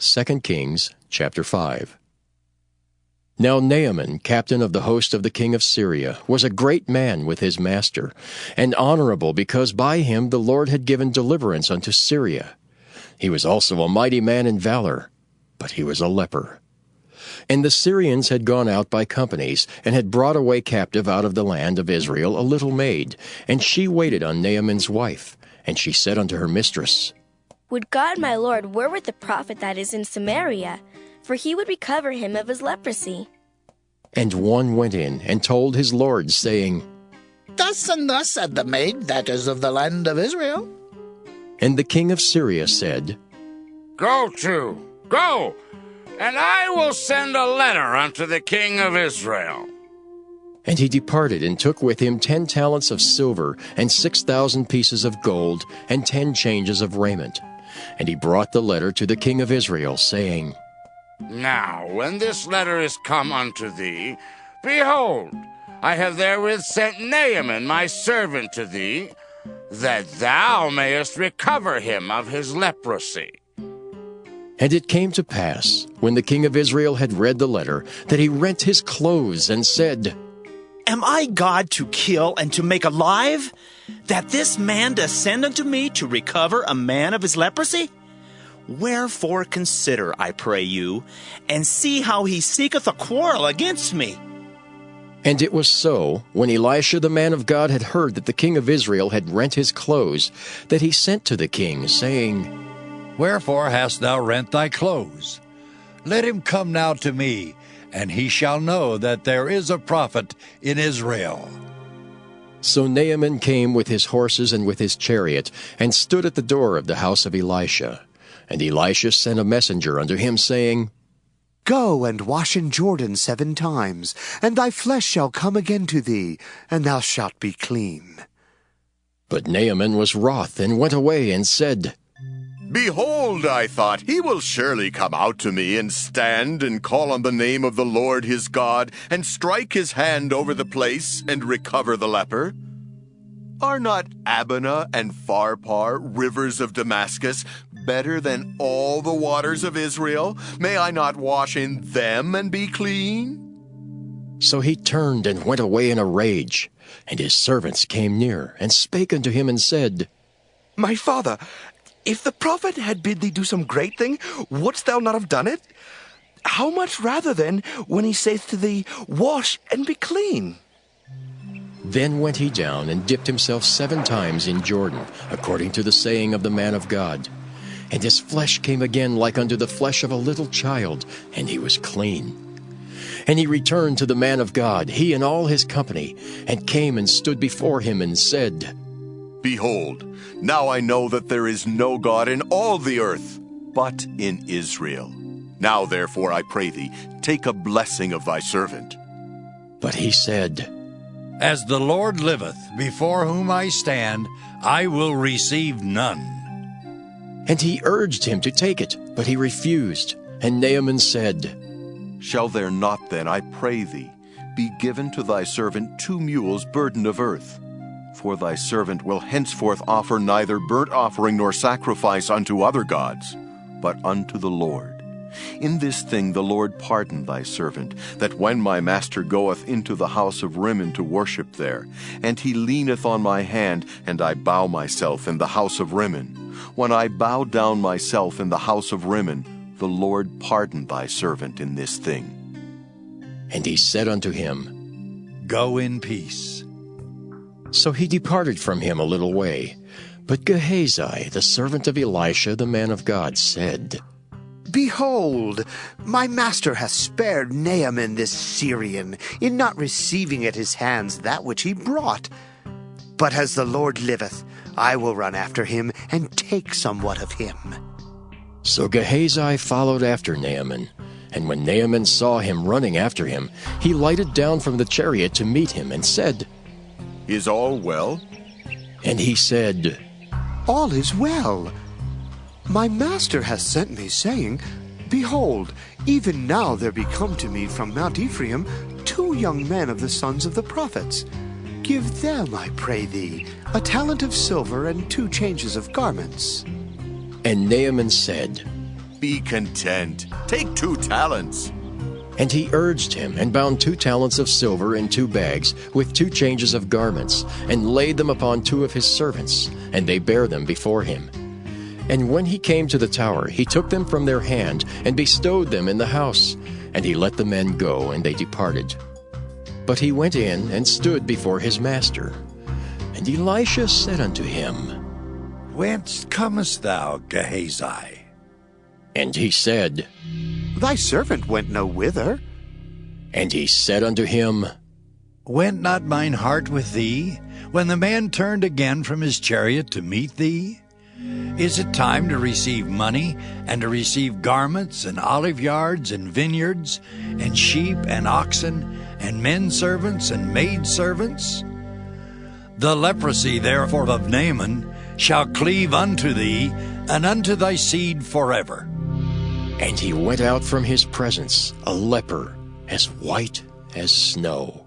2 Kings chapter 5. Now Naaman, captain of the host of the king of Syria, was a great man with his master, and honorable, because by him the Lord had given deliverance unto Syria. He was also a mighty man in valor, but he was a leper. And the Syrians had gone out by companies, and had brought away captive out of the land of Israel a little maid, and she waited on Naaman's wife. And she said unto her mistress, Would God my Lord were with the prophet that is in Samaria, for he would recover him of his leprosy. And one went in and told his lord, saying, Thus and thus said the maid that is of the land of Israel. And the king of Syria said, Go, and I will send a letter unto the king of Israel. And he departed, and took with him 10 talents of silver, and 6,000 pieces of gold, and 10 changes of raiment. And he brought the letter to the king of Israel, saying, Now, when this letter is come unto thee, behold, I have therewith sent Naaman my servant to thee, that thou mayest recover him of his leprosy. And it came to pass, when the king of Israel had read the letter, that he rent his clothes, and said, Am I God to kill and to make alive, that this man descend unto me to recover a man of his leprosy? Wherefore consider, I pray you, and see how he seeketh a quarrel against me. And it was so, when Elisha the man of God had heard that the king of Israel had rent his clothes, that he sent to the king, saying, Wherefore hast thou rent thy clothes? Let him come now to me, and he shall know that there is a prophet in Israel. So Naaman came with his horses and with his chariot, and stood at the door of the house of Elisha. And Elisha sent a messenger unto him, saying, Go and wash in Jordan 7 times, and thy flesh shall come again to thee, and thou shalt be clean. But Naaman was wroth, and went away, and said, Behold, I thought, he will surely come out to me, and stand, and call on the name of the Lord his God, and strike his hand over the place, and recover the leper. Are not Abana and Pharpar, rivers of Damascus, better than all the waters of Israel? May I not wash in them and be clean? So he turned and went away in a rage. And his servants came near, and spake unto him, and said, My father, if the prophet had bid thee do some great thing, wouldst thou not have done it? How much rather then, when he saith to thee, Wash and be clean? Then went he down, and dipped himself 7 times in Jordan, according to the saying of the man of God. And his flesh came again like unto the flesh of a little child, and he was clean. And he returned to the man of God, he and all his company, and came and stood before him, and said, Behold, now I know that there is no God in all the earth, but in Israel. Now therefore, I pray thee, take a blessing of thy servant. But he said, As the Lord liveth, before whom I stand, I will receive none. And he urged him to take it, but he refused. And Naaman said, Shall there not then, I pray thee, be given to thy servant 2 mules burden of earth? For thy servant will henceforth offer neither burnt offering nor sacrifice unto other gods, but unto the Lord. In this thing the Lord pardon thy servant, that when my master goeth into the house of Rimmon to worship there, and he leaneth on my hand, and I bow myself in the house of Rimmon, when I bow down myself in the house of Rimmon, the Lord pardon thy servant in this thing. And he said unto him, Go in peace. So he departed from him a little way. But Gehazi, the servant of Elisha the man of God, said, Behold, my master hath spared Naaman this Syrian, in not receiving at his hands that which he brought. But as the Lord liveth, I will run after him, and take somewhat of him. So Gehazi followed after Naaman. And when Naaman saw him running after him, he lighted down from the chariot to meet him, and said, Is all well? And he said, All is well. My master hath sent me, saying, Behold, even now there be come to me from Mount Ephraim 2 young men of the sons of the prophets. Give them, I pray thee, a talent of silver and 2 changes of garments. And Naaman said, Be content. Take 2 talents. And he urged him, and bound 2 talents of silver in 2 bags, with 2 changes of garments, and laid them upon 2 of his servants, and they bare them before him. And when he came to the tower, he took them from their hand, and bestowed them in the house. And he let the men go, and they departed. But he went in, and stood before his master. And Elisha said unto him, Whence comest thou, Gehazi? And he said, Thy servant went no whither. And he said unto him, Went not mine heart with thee, when the man turned again from his chariot to meet thee? Is it time to receive money, and to receive garments, and olive yards, and vineyards, and sheep, and oxen, and men servants, and maid servants? The leprosy therefore of Naaman shall cleave unto thee, and unto thy seed forever. And he went out from his presence, a leper, as white as snow.